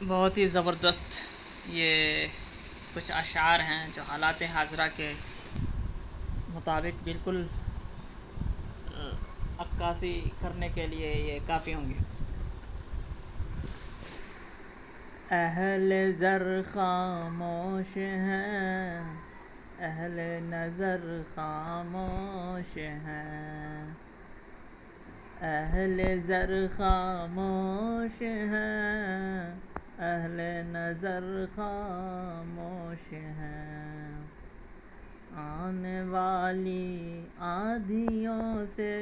بہت ہی زبردست یہ کچھ اشعار ہیں جو حالات حاضرہ کے مطابق بالکل عکاسی کرنے کے لیے یہ کافی ہوں گے۔ اہل زر خاموش ہیں، اہل نظر خاموش ہیں، اہل زر خاموش ہیں، اہل نظر خاموش ہیں، آنے والی آندھیوں سے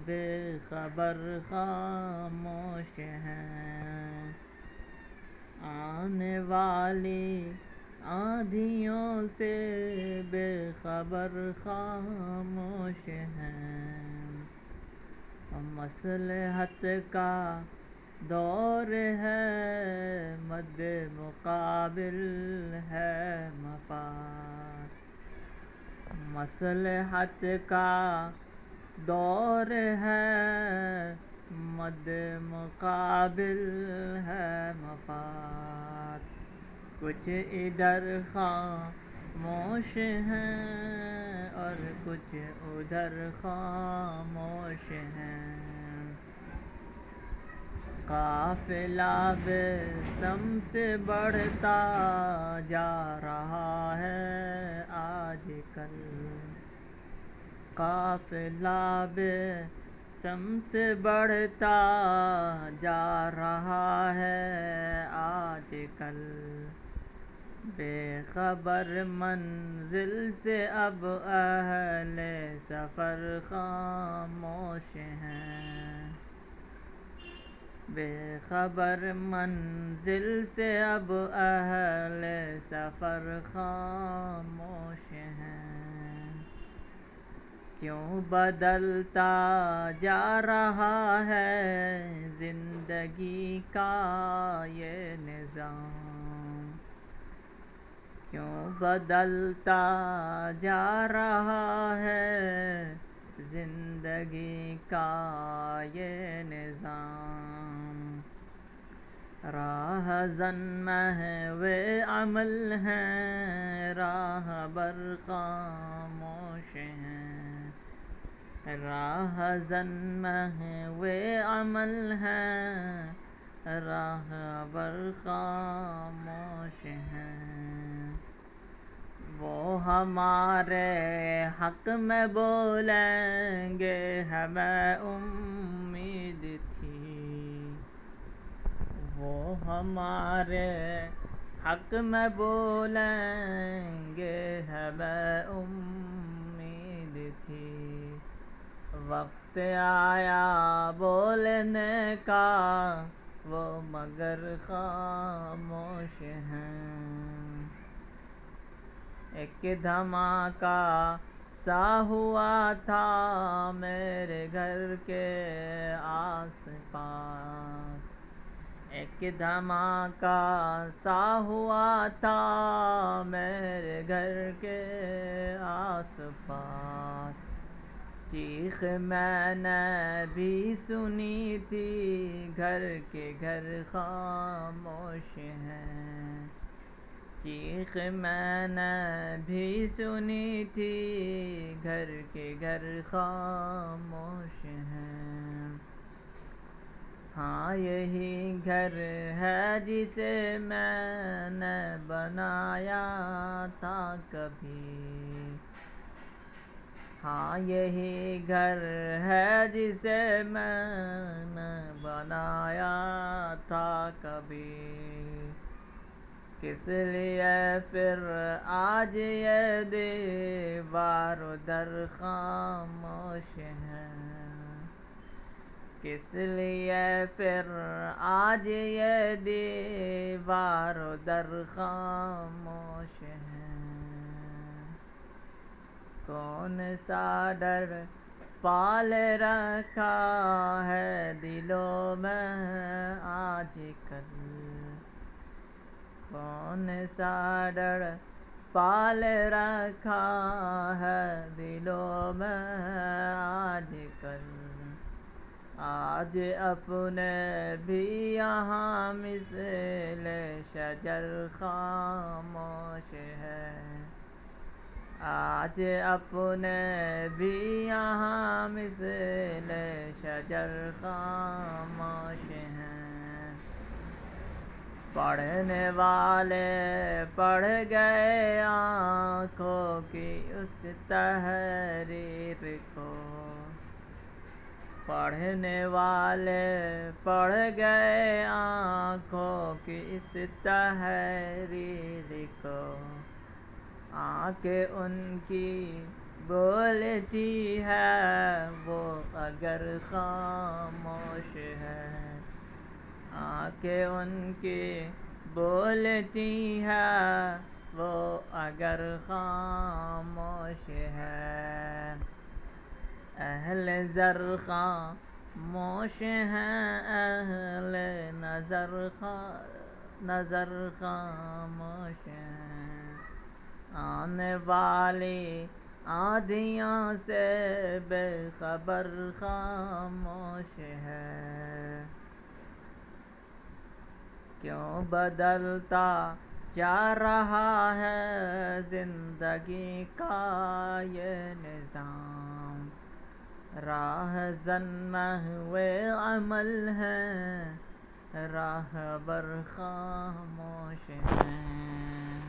بے خبر خاموش ہیں، آنے والی آندھیوں سے بے خبر خاموش ہیں، مصلحت کا دور ہے، مد مقابل ہے مفاد، مصلحت کا دور ہے، مد مقابل ہے مفاد، کچھ ادھر خاموش ہیں اور کچھ ادھر خاموش ہیں، قافلہ بے سمت بڑھتا جا رہا ہے آج کل، قافلہ بے سمت بڑھتا جا رہا ہے آج کل، بے خبر منزل سے اب اہل سفر خاموش ہیں، بے خبر منزل سے اب اہل سفر خاموش ہیں، کیوں بدلتا جا رہا ہے زندگی کا یہ نظام، کیوں بدلتا جا رہا ہے زندگی کا یہ نظام، راہزن محو عمل ہیں، راہبر خاموش ہیں، راہزن محو عمل ہیں، راہبر خاموش ہیں، وہ ہمارے حق میں بولیں گے ہمیں امید تھی، وہ ہمارے حق میں بولیں گے ہمیں امید تھی، وقت آیا بولنے کا وہ مگر خاموش ہیں، ایک دھماکہ سا ہوا تھا میرے گھر کے آس پاس، ایک دھماکہ سا ہوا تھا میرے گھر کے آس پاس، چیخ میں نے بھی سنی تھی، گھر کے گھر خاموش ہیں، چیخ میں نے بھی سنی تھی، گھر کے گھر خاموش ہیں، ہاں یہی گھر ہے جسے میں نے بنایا تھا کبھی، ہاں یہی گھر ہے جسے میں نے بنایا تھا کبھی، کس لیے پھر آج یہ دیوار و در خاموش ہیں، کس لیے پھر آج یہ دیوار و در خاموش ہیں، کون سا ڈر پال رکھا ہے دلوں میں آج کل، کون سا ڈر پال رکھا ہے دلوں میں آج کل، آج اپنے بھی یہاں مثل شجر خاموش ہے، آج اپنے بھی یہاں مثل شجر خاموش ہیں۔ پڑھنے والے پڑھ گئے آنکھوں کی اس تحریر کو، پڑھنے والے پڑھ گئے آنکھوں کی اس تحریر کو، آنکھیں ان کی بولتی ہے وہ اگر خاموش ہے، آنکھیں ان کی بولتی ہے وہ اگر خاموش ہے۔ اہل زر خاموش ہیں، اہل نظر خاموش ہیں، آنے والی آندھیوں سے بے خبر خاموش ہے۔ کیوں بدلتا جا رہا ہے زندگی کا یہ نظام، راہزن محوِ عمل ہیں، راہبر خاموش ہیں۔